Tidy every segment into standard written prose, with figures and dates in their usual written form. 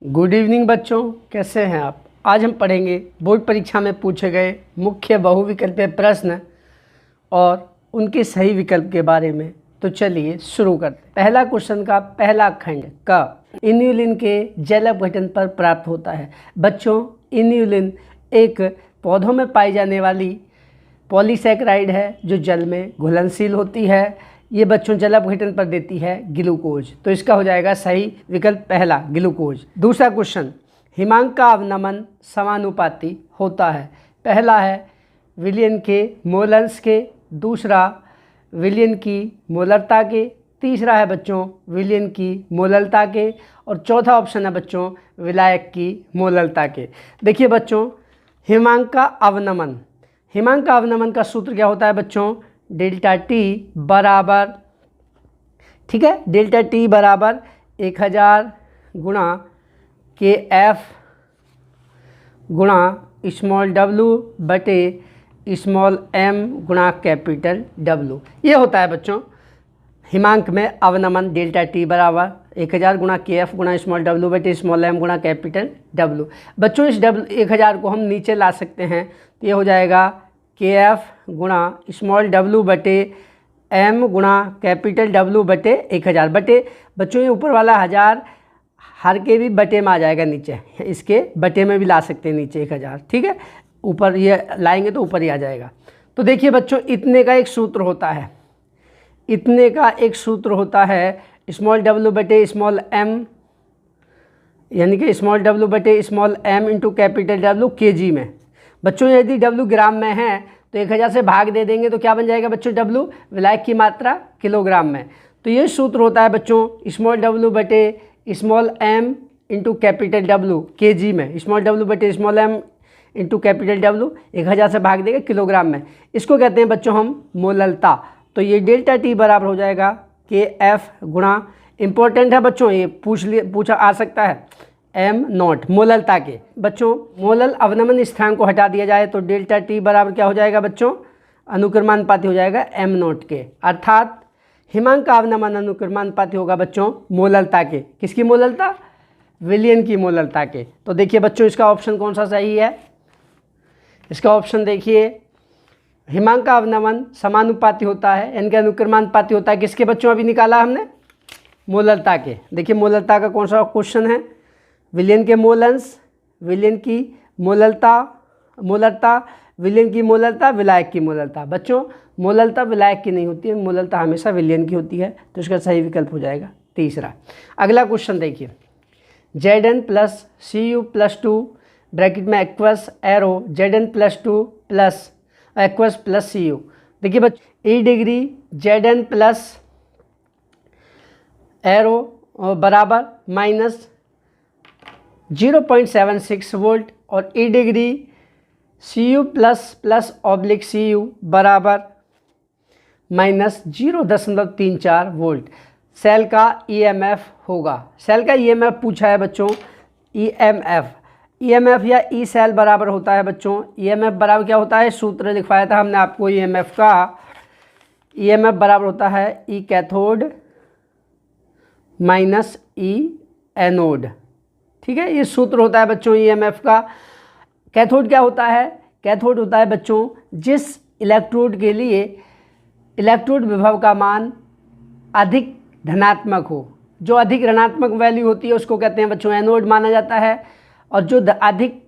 Good evening बच्चों, कैसे हैं आप। आज हम पढ़ेंगे बोर्ड परीक्षा में पूछे गए मुख्य बहुविकल्पीय प्रश्न और उनके सही विकल्प के बारे में। तो चलिए शुरू करते हैं। पहला क्वेश्चन का पहला खंड का इन्युलिन के जल अपघटन पर प्राप्त होता है। बच्चों, इन्युलिन एक पौधों में पाई जाने वाली पॉलीसैकेराइड है जो जल में घुलनशील होती है। ये बच्चों जल अपघटन पर देती है ग्लूकोज। तो इसका हो जाएगा सही विकल्प पहला, ग्लूकोज। दूसरा क्वेश्चन, हिमांक का अवनमन समानुपाती होता है। पहला है विलयन के मोलर्स के, दूसरा विलयन की मोलरता के, तीसरा है बच्चों विलयन की मोललता के, और चौथा ऑप्शन है बच्चों विलायक की मोललता के। देखिए बच्चों, हिमांक का अवनमन, हिमांक का अवनमन का सूत्र क्या होता है बच्चों, डेल्टा टी बराबर, ठीक है, डेल्टा टी बराबर 1000 गुणा के एफ गुणा स्मॉल डब्लू बटे स्मॉल एम गुणा कैपिटल डब्लू। ये होता है बच्चों हिमांक में अवनमन। डेल्टा टी बराबर 1000 गुणा के एफ गुणा स्मॉल डब्लू बटे स्मॉल एम गुणा कैपिटल डब्लू। बच्चों इस 1000 को हम नीचे ला सकते हैं, तो ये हो जाएगा के एफ गुणा स्मॉल डब्लू बटे एम गुणा कैपिटल डब्लू बटे 1000 बटे, बच्चों ये ऊपर वाला 1000 हर के भी बटे में आ जाएगा, नीचे इसके बटे में भी ला सकते हैं नीचे 1000, ठीक है, ऊपर ये लाएंगे तो ऊपर ही आ जाएगा। तो देखिए बच्चों, इतने का एक सूत्र होता है, इतने का एक सूत्र होता है स्मॉल डब्लू बटे स्मॉल एम, यानी कि स्मॉल डब्लू बटे small M into capital W K G में। बच्चों यदि डब्लू ग्राम में है तो 1000 से भाग दे देंगे तो क्या बन जाएगा बच्चों, डब्लू विलायक की मात्रा किलोग्राम में। तो ये सूत्र होता है बच्चों स्मॉल डब्लू बटे small M into capital W K G में, स्मॉल डब्लू बटे small M into capital W 1000 से भाग देंगे किलोग्राम में। इसको कहते हैं बच्चों हम मोललता। तो ये डेल्टा टी बराबर हो जाएगा के एफ गुणा, इंपॉर्टेंट है बच्चों, ये पूछा आ सकता है, एम नॉट मोललता के। बच्चों मोलल अवनमन स्थान को हटा दिया जाए तो डेल्टा टी बराबर क्या हो जाएगा बच्चों, अनुक्रमानुपाती हो जाएगा एम नॉट के, अर्थात हिमांक का अवनमन अनुक्रमानुपाती होगा बच्चों मोललता के। किसकी मोललता, विलयन की मोललता के। तो देखिए बच्चों इसका ऑप्शन कौन सा सही है, इसका ऑप्शन देखिए, हिमांक का अवनमन समानुपाती होता है, यानी कि अनुक्रमानुपाती होता है किसके बच्चों, अभी निकाला हमने मोललता के। देखिए मोललता का कौन सा क्वेश्चन है, विलयन के मोलंस, विलयन की मोललता, विलयन की मोललता, विलायक की मोललता। बच्चों मोललता विलायक की नहीं होती है, मोललता हमेशा विलयन की होती है। तो इसका सही विकल्प हो जाएगा तीसरा। अगला क्वेश्चन देखिए, Zn plus Cu plus 2 bracket में aqueous arrow Zn plus 2 plus aqueous plus Cu। देखिए बच्चों E degree Zn plus arrow बराबर माइनस 0.76 वोल्ट और E degree Cu plus plus oblique Cu बराबर माइनस 0.34 वोल्ट सेल का EMF होगा। Cell का EMF पूछा है बच्चों, EMF या ई सेल बराबर होता है बच्चों, EMF बराबर क्या होता है, सूत्र लिखवाया था हमने आपको EMF का, EMF बराबर होता है ई कैथोड माइनस ई एनोड, ठीक है, ये सूत्र होता है बच्चों EMF का। कैथोड क्या होता है, कैथोड होता है बच्चों जिस इलेक्ट्रोड के लिए इलेक्ट्रोड विभव का मान अधिक धनात्मक हो, जो अधिक ऋणात्मक वैल्यू होती है उसको कहते हैं बच्चों एनोड माना जाता है, और जो अधिक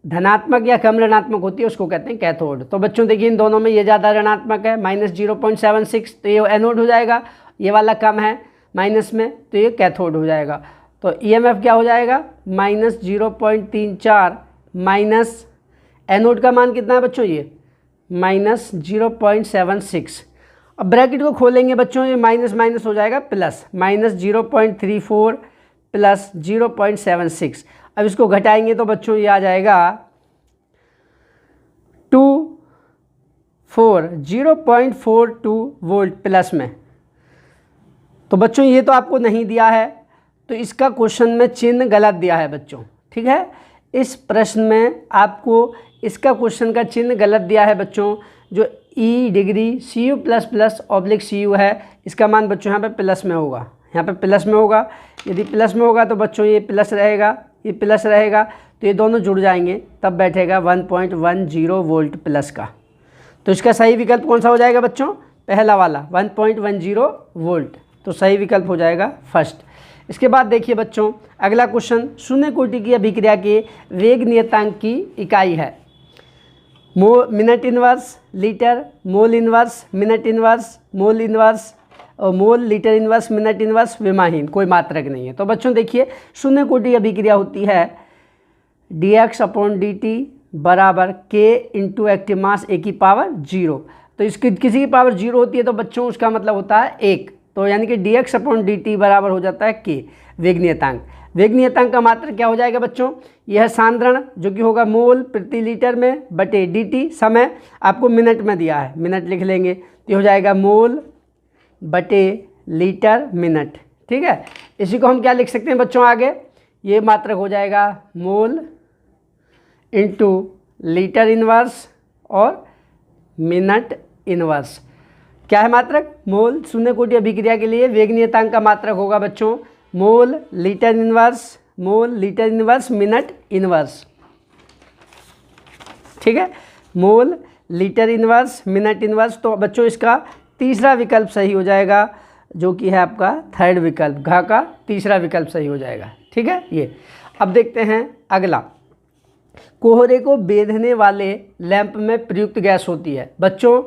धनात्मक या कम ऋणात्मक होती है उसको कहते हैं कैथोड। तो बच्चों देखिए इन दोनों में ये ज़्यादा ऋणात्मक है माइनस 0.76, तो ये एनोड हो जाएगा, ये वाला कम है माइनस में, तो ये कैथोड हो जाएगा। तो EMF क्या हो जाएगा, माइनस 0.34 माइनस एनोड का मान कितना है बच्चों, ये माइनस 0.76। अब ब्रैकेट को खोलेंगे बच्चों, ये माइनस माइनस हो जाएगा प्लस, माइनस 0.34 प्लस 0.76। अब इसको घटाएंगे तो बच्चों ये आ जाएगा 0.42 वोल्ट प्लस में। तो बच्चों ये तो आपको नहीं दिया है, तो इसका क्वेश्चन में चिन्ह गलत दिया है बच्चों, ठीक है, इस प्रश्न में आपको इसका क्वेश्चन का चिन्ह गलत दिया है बच्चों। जो E degree Cu plus plus oblique Cu है, इसका मान बच्चों यहाँ पे प्लस में होगा, यहाँ पे प्लस में होगा। यदि प्लस में होगा तो बच्चों ये प्लस रहेगा, ये प्लस रहेगा, तो ये दोनों जुड़ जाएंगे, तब बैठेगा 1.10 वोल्ट प्लस का। तो इसका सही विकल्प कौन सा हो जाएगा बच्चों? पहला वाला 1.10 वोल्ट, तो सही विकल्प हो जाएगा फर्स्ट। इसके बाद देखिए बच्चों अगला क्वेश्चन, शून्य कोटि की अभिक्रिया के वेग नियतांक की इकाई है minute inverse, litre, mole inverse, minute inverse, mole inverse और मोल, लीटर इनवर्स, मिनट इनवर्स, विमाहीन, कोई मात्रक नहीं है। तो बच्चों देखिए शून्य कोटि अभिक्रिया होती है dx/dt बराबर k इंटू एक्टिव मास ए की पावर 0। तो इसकी किसी की पावर 0 होती है तो बच्चों उसका मतलब होता है 1, तो यानी कि dx/dt बराबर हो जाता है k वेग नियतांक। वेग नियतांक का मात्रक क्या हो जाएगा बच्चों? यह सांद्रण जो कि होगा मोल प्रति लीटर में बटे dt, समय आपको मिनट में दिया है, मिनट लिख लेंगे, तो हो जाएगा मोल बटे लीटर मिनट। ठीक है, इसी को हम क्या लिख सकते हैं बच्चों आगे? ये मात्रक हो जाएगा मोल इंटू लीटर इनवर्स और मिनट इनवर्स। क्या है मात्रक? मोल। शून्य कोटि अभिक्रिया के लिए वेग नियतांक का मात्रक होगा बच्चों mole litre inverse, mole litre inverse, minute inverse. ठीक है, mole litre inverse, minute inverse. तो बच्चों इसका तीसरा विकल्प सही हो जाएगा, जो कि है आपका थर्ड विकल्प, घ का तीसरा विकल्प सही हो जाएगा। ठीक है, ये अब देखते हैं अगला, कोहरे को बेधने वाले लैंप में प्रयुक्त गैस होती है बच्चों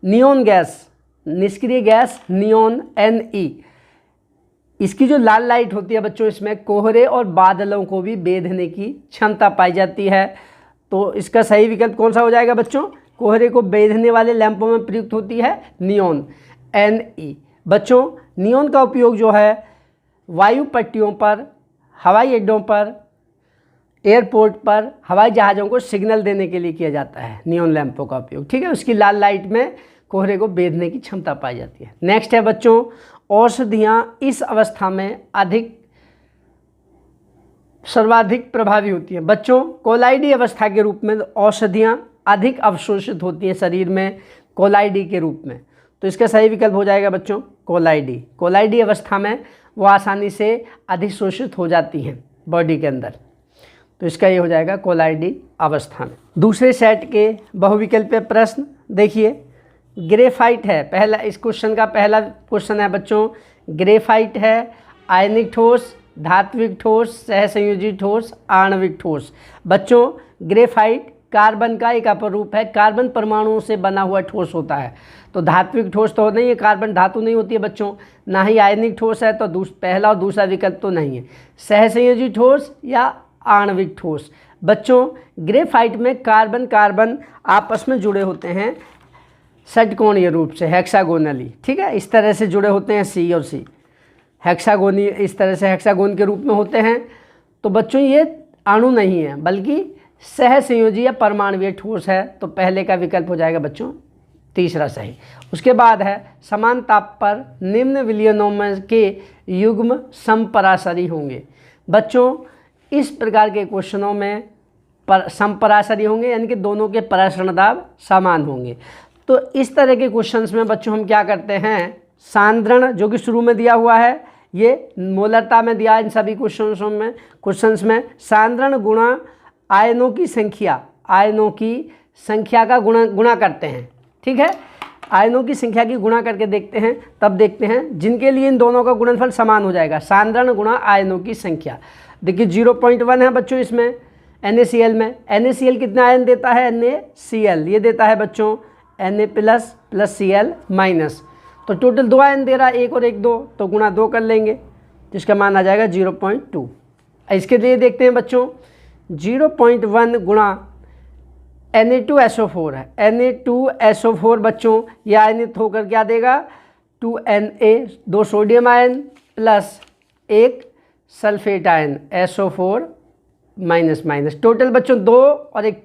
नियोन गैस, निष्क्रिय गैस नियोन Ne। इसकी जो लाल लाइट होती है बच्चों, इसमें कोहरे और बादलों को भी बेधने की क्षमता पाई जाती है। तो इसका सही विकल्प कौन सा हो जाएगा बच्चों? कोहरे को बेधने वाले लैंपों में प्रयुक्त होती है नियोन Ne। बच्चों नियोन का उपयोग जो है वायु पट्टियों पर, हवाई अड्डों पर, एयरपोर्ट पर हवाई जहाज़ों को सिग्नल देने के लिए किया जाता है, नियोन लैंपों का उपयोग। ठीक है, उसकी लाल लाइट में कोहरे को बेधने की क्षमता पाई जाती है। नेक्स्ट है बच्चों, औषधियाँ इस अवस्था में सर्वाधिक प्रभावी होती हैं बच्चों कोलाइडी अवस्था के रूप में। औषधियाँ अधिक अवशोषित होती हैं शरीर में कोलाइडी के रूप में, तो इसका सही विकल्प हो जाएगा बच्चों कोलाइडी। कोलाइडी अवस्था में वो आसानी से अधिशोषित हो जाती हैं बॉडी के अंदर, तो इसका ये हो जाएगा कोलाइडी अवस्था में। दूसरे सेट के बहुविकल्पीय प्रश्न देखिए, ग्रेफाइट है पहला, इस क्वेश्चन का पहला क्वेश्चन है बच्चों ग्रेफाइट है आयनिक ठोस, धात्विक ठोस, सहसंयोजी ठोस, आणविक ठोस। बच्चों ग्रेफाइट कार्बन का एक अपर रूप है, कार्बन परमाणुओं से बना हुआ ठोस होता है, तो धात्विक ठोस तो नहीं है, कार्बन धातु नहीं होती है बच्चों, ना ही आयनिक ठोस है, तो पहला और दूसरा विकल्प तो नहीं है। सहसंयोजी ठोस या आणविक ठोस। बच्चों ग्रेफाइट में कार्बन कार्बन आपस में जुड़े होते हैं षटकोणीय रूप से, हेक्सागोनली। ठीक है, इस तरह से जुड़े होते हैं सी और सी, हेक्सागोनी, इस तरह से हेक्सागोन के रूप में होते हैं। तो बच्चों ये अणु नहीं है बल्कि सहसंयोजी या परमाणुीय ठोस है, तो पहले का विकल्प हो जाएगा बच्चों तीसरा सही। उसके बाद है समान ताप पर निम्न विलयनों में के युग्म समपराशरी होंगे। बच्चों इस प्रकार के क्वेश्चनों में समपराशरी होंगे, यानी कि दोनों के पराशरण दाब समान होंगे। तो इस तरह के क्वेश्चंस में बच्चों हम क्या करते हैं, सांद्रण जो कि शुरू में दिया हुआ है, ये मोलरता में दिया इन सभी क्वेश्चंस में सांद्रण गुणा आयनों की संख्या, आयनों की संख्या का गुणा करते हैं। ठीक है, आयनों की संख्या की गुणा करके देखते हैं, तब देखते हैं जिनके लिए इन दोनों का गुणनफल समान हो जाएगा, सांद्रण गुणा आयनों की संख्या। देखिए 0.1 है बच्चों इसमें NaCl में, NaCl कितना आयन देता है, NaCl ये देता है बच्चों Na प्लस Cl माइनस, तो टोटल 2 आयन दे रहा है, 1 और 1 2, तो गुणा 2 कर लेंगे, तो इसका मान आ जाएगा 0.2। इसके लिए देखते हैं बच्चों 0.1 गुणा Na2SO4 है, Na2SO4 बच्चों यह आयनित होकर क्या देगा 2Na, 2 sodium ion plus 1 sulphate ion SO4 minus minus, total बच्चों 2 और 1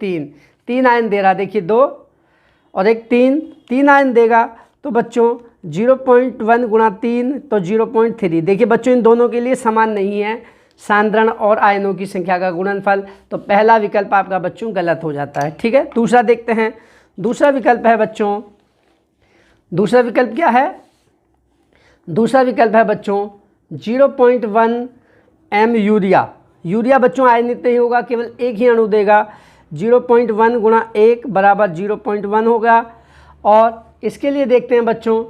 3 आयन दे रहा, देखिए 2 और 1 3 आयन देगा, तो बच्चों 0.1 गुणा 3 तो 0.3। देखिए बच्चों इन दोनों के लिए समान नहीं है सांद्रण और आयनों की संख्या का गुणनफल, तो पहला विकल्प आपका बच्चों गलत हो जाता है। ठीक है, दूसरा देखते हैं, दूसरा विकल्प है बच्चों, दूसरा विकल्प क्या है, दूसरा विकल्प है बच्चों 0.1 m यूरिया, यूरिया बच्चों आयनित नहीं होगा, केवल एक ही अणु देगा। 0.1 गुणा 1 बराबर 0.1 होगा। और इसके लिए देखते हैं बच्चों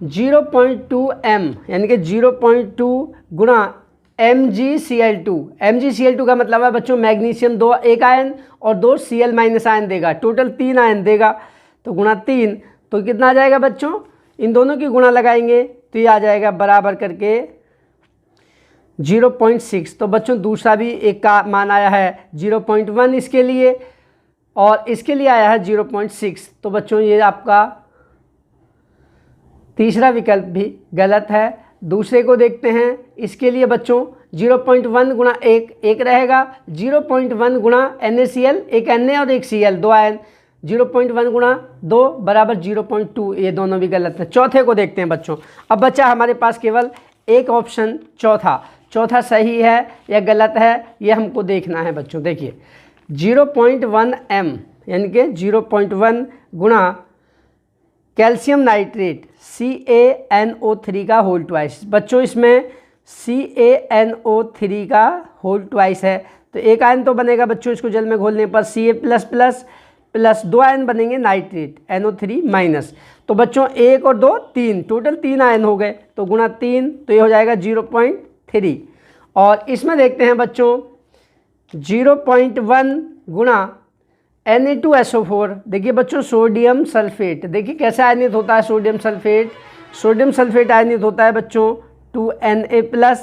0.2 m यानी कि 0.2 गुणा MgCl2। MgCl2 का मतलब है बच्चों मैग्नीशियम 2 एक आयन और 2 Cl- आयन देगा, टोटल 3 आयन देगा। तो गुणा 3 तो कितना आ जाएगा बच्चों, इन दोनों की गुणा लगाएंगे तो ये आ जाएगा बराबर करके 0.6। तो बच्चों दूसरा भी एक का मान आया है 0.1 इसके लिए, और इसके लिए आया है 0.6। तो बच्चों ये आपका तीसरा विकल्प भी गलत है। दूसरे को देखते हैं, इसके लिए बच्चों 0.1 गुणा 1 1 रहेगा, 0.1 गुणा NaCl एक Na और एक Cl 2 आयन, 0.1 गुणा 2 बराबर 0.2, ये दोनों भी गलत है। चौथे को देखते हैं बच्चों। अब बच्चा हमारे पास केवल एक ऑप्शन चौथा सही है या गलत है, ये हमको देखना है बच्चों। देखिए 0.1 m यानी कि 0.1 गुणा कैल्शियम नाइट्रेट CaNO3 का होल ट्वाइस। बच्चों इसमें CaNO3 का होल ट्वाइस है, तो एक आयन तो बनेगा बच्चों इसको जल में घोलने पर Ca++ प्लस 2 आयन बनेंगे नाइट्रेट NO3-। तो बच्चों 1 और 2 3, टोटल 3 आयन हो गए, तो गुणा 3 तो ये हो जाएगा 0.3। और इसमें देखते हैं बच्चों 0.1 गुणा Na2SO4। देखिए बच्चों सोडियम सल्फेट, देखिए कैसे आयनित होता है सोडियम सल्फेट आयनित होता है बच्चों 2Na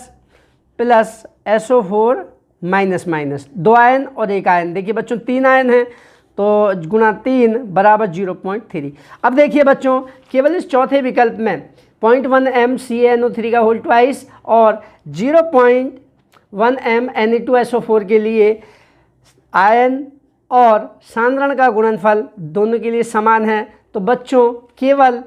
plus SO4 minus 2 ion और एक आयन। देखिए बच्चों 3 आयन हैं, तो गुणा 3 बराबर 0.3। अब देखिए बच्चों केवल इस चौथे विकल्प में 0.1 m CaNO3 का होल ट्वाइस और 0.1 m Na2SO4 के लिए आयन और सांद्रण का गुणनफल दोनों के लिए समान है। तो बच्चों केवल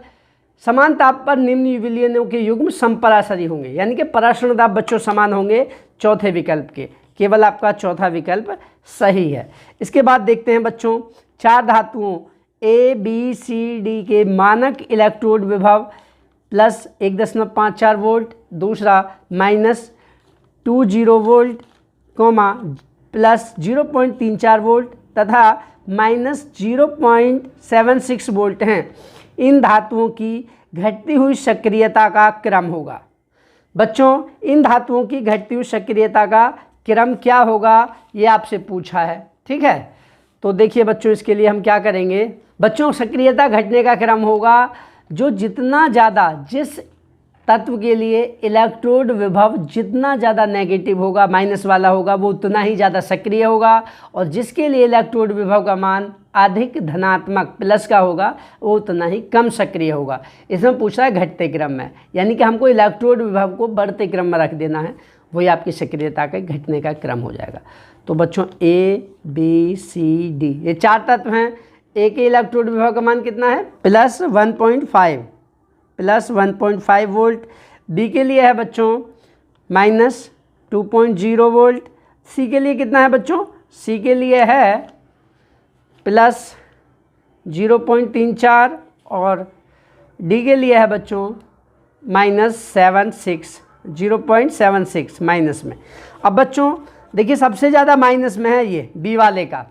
समान ताप पर निम्न विलयनों के युग्म समपराशरी होंगे, यानी कि पराशरण दाब बच्चों समान होंगे चौथे विकल्प के। केवल आपका चौथा विकल्प सही है। इसके बाद देखते हैं बच्चों 4 धातुओं A, B, C, D के मानक इलेक्ट्रोड विभव प्लस 1.54 वोल्ट, दूसरा -20 वोल्ट, प्लस 0.34 वोल्ट तथा -0.76 वोल्ट हैं। इन धातुओं की घटती हुई सक्रियता का क्रम होगा। बच्चों इन धातुओं की घटती हुई सक्रियता का क्रम क्या होगा, ये आपसे पूछा है, ठीक है। तो देखिए बच्चों इसके लिए हम क्या करेंगे, बच्चों सक्रियता घटने का क्रम होगा जो जितना ज़्यादा, जिस तत्व के लिए इलेक्ट्रोड विभव जितना ज़्यादा नेगेटिव होगा, माइनस वाला होगा, वो उतना ही ज़्यादा सक्रिय होगा, और जिसके लिए इलेक्ट्रोड विभव का मान अधिक धनात्मक प्लस का होगा वो उतना ही कम सक्रिय होगा। इसमें पूछा है घटते क्रम में, यानी कि हमको इलेक्ट्रोड विभव को बढ़ते क्रम में रख देना है, वही आपकी सक्रियता के घटने का क्रम हो जाएगा। तो बच्चों A, B, C, D ये 4 तत्व हैं। A के इलेक्ट्रोड विभव का मान कितना है, प्लस 1.5 वोल्ट। B के लिए है बच्चों -2.0 वोल्ट। C के लिए कितना है बच्चों, C के लिए है प्लस 0.34 और D के लिए है बच्चों -0.76 माइनस में। अब बच्चों देखिए सबसे ज़्यादा माइनस में है ये B वाले का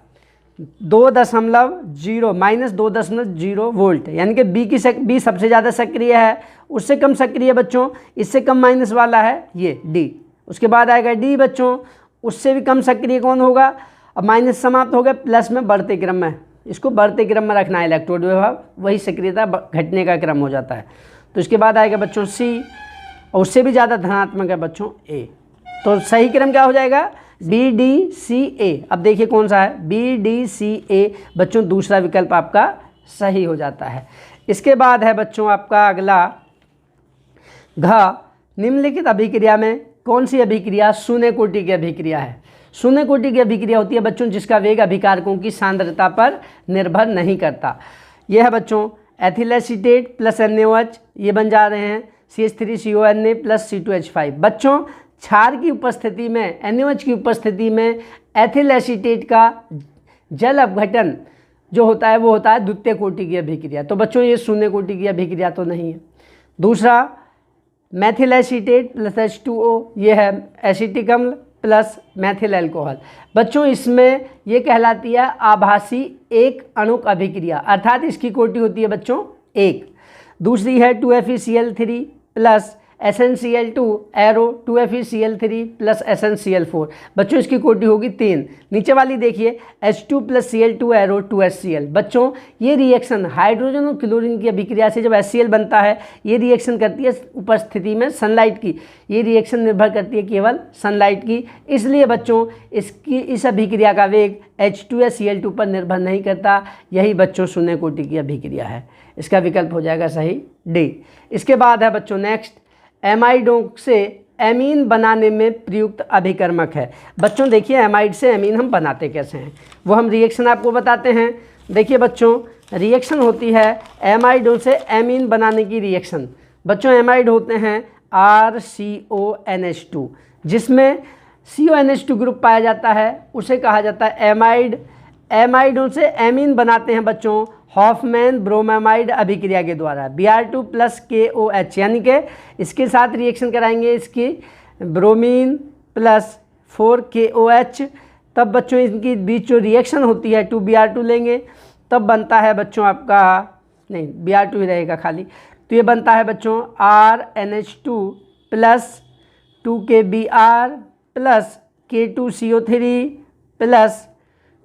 2.0 वोल्ट, यानी कि B सबसे ज़्यादा सक्रिय है। उससे कम सक्रिय बच्चों, इससे कम माइनस वाला है ये D। उसके बाद आएगा D बच्चों, उससे भी कम सक्रिय कौन होगा। अब माइनस समाप्त हो गया, प्लस में बढ़ते क्रम में, इसको बढ़ते क्रम में रखना है इलेक्ट्रोड विभव, वही सक्रियता घटने का क्रम हो जाता है। तो इसके बाद आएगा बच्चों C, और उससे भी ज़्यादा धनात्मक है बच्चों A। तो सही क्रम क्या हो जाएगा, BDCA। अब देखिए कौन सा है, BDCA बच्चों दूसरा विकल्प आपका सही हो जाता है। इसके बाद है बच्चों आपका अगला घ, निम्नलिखित अभिक्रिया में कौन सी अभिक्रिया शून्य कोटि की अभिक्रिया है। शून्य कोटि की अभिक्रिया होती है बच्चों जिसका वेग अभिकारकों की सांद्रता पर निर्भर नहीं करता। यह है बच्चों एथिल एसीटेट प्लस NaOH, ये बन जा रहे हैं CH3CONA प्लस C2H5। बच्चों क्षार की उपस्थिति में, NaOH की उपस्थिति में एथिल एसीटेट का जल अपघटन जो होता है वो होता है द्वितीय कोटि की अभिक्रिया। तो बच्चों ये शून्य कोटि की अभिक्रिया तो नहीं है। दूसरा मेथिल एसीटेट प्लस H2O, ये है एसिटिक अम्ल प्लस मेथिल अल्कोहल। बच्चों इसमें ये कहलाती है आभासी एक अणुक अभिक्रिया, अर्थात इसकी कोटि होती है बच्चों 1। दूसरी है 2FeCl3 plus SnCl2 arrow 2FeCl3 plus SnCl4। बच्चों इसकी कोटि होगी 3। नीचे वाली देखिए H2 plus Cl2 arrow 2HCl। बच्चों ये रिएक्शन हाइड्रोजन और क्लोरीन की अभिक्रिया से जब HCl बनता है, ये रिएक्शन करती है उपस्थिति में सनलाइट की। ये रिएक्शन निर्भर करती है केवल सनलाइट की, इसलिए बच्चों इस अभिक्रिया का वेग H2 या Cl2 पर निर्भर नहीं करता। यही बच्चों शून्य कोटि की अभिक्रिया है। इसका विकल्प हो जाएगा सही डी। इसके बाद है बच्चों नेक्स्ट, एमाइडों से एमीन बनाने में प्रयुक्त अभिकर्मक है। बच्चों देखिए एमाइड से एमीन हम बनाते कैसे हैं, वो हम रिएक्शन आपको बताते हैं। देखिए बच्चों रिएक्शन होती है एमाइडों से एमीन बनाने की रिएक्शन। बच्चों एमाइड होते हैं RCONH2, जिसमें CONH2 ग्रुप पाया जाता है, उसे कहा जाता है एमाइड। एमाइडों से एमीन बनाते हैं बच्चों हॉफमैन ब्रोमामाइड अभिक्रिया के द्वारा। Br2 प्लस KOH, यानी कि इसके साथ रिएक्शन कराएंगे इसकी ब्रोमीन प्लस 4KOH। तब बच्चों इनकी बीच जो रिएक्शन होती है 2Br2 लेंगे, तब बनता है बच्चों आपका, नहीं Br2 ही रहेगा खाली, तो ये बनता है बच्चों RNH2 plus 2KBr plus K2CO3 plus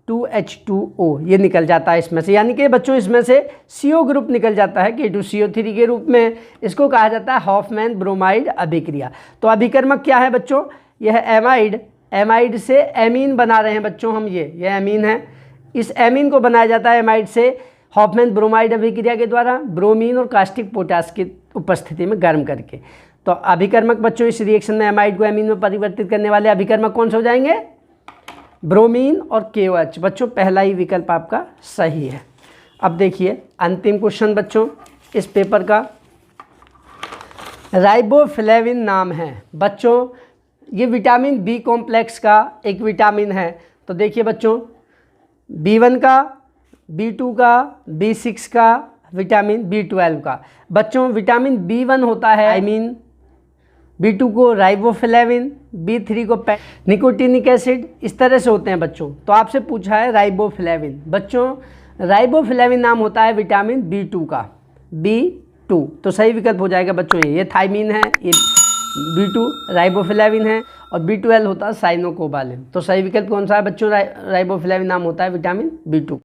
2H2O। ये निकल जाता है इसमें से, यानी कि बच्चों इसमें से CO ग्रुप निकल जाता है K2CO3 के रूप में। इसको कहा जाता है हॉफमैन ब्रोमाइड अभिक्रिया। तो अभिकर्मक क्या है बच्चों, यह है एमाइड। एमाइड से एमीन बना रहे हैं बच्चों हम, ये एमीन है। इस एमीन को बनाया जाता है एमाइड से हॉफमैन ब्रोमाइड अभिक्रिया के द्वारा, ब्रोमीन और कास्टिक पोटास की उपस्थिति में गर्म करके। तो अभिकर्मक बच्चों इस रिएक्शन में एमाइड को एमीन में परिवर्तित करने वाले अभिकर्मक कौन से हो जाएंगे, ब्रोमीन और KOH। बच्चों पहला ही विकल्प आपका सही है। अब देखिए अंतिम क्वेश्चन बच्चों इस पेपर का, राइबोफ्लेविन नाम है। बच्चों ये विटामिन बी कॉम्प्लेक्स का एक विटामिन है। तो देखिए बच्चों B1 का, B2 का, B6 का, विटामिन B12 का। बच्चों विटामिन B1 होता है B2 को राइबोफ्लेविन, B3 को निकोटिनिक एसिड, इस तरह से होते हैं बच्चों। तो आपसे पूछा है राइबोफ्लेविन। बच्चों राइबोफ्लेविन नाम होता है विटामिन B2 का, B2। तो सही विकल्प हो जाएगा बच्चों ये थाइमीन है, ये B2 राइबोफ्लेविन है, और B12 होता है साइनोकोबालेन। तो सही विकल्प कौन सा है बच्चों, राइबोफ्लेविन नाम होता है विटामिन B2।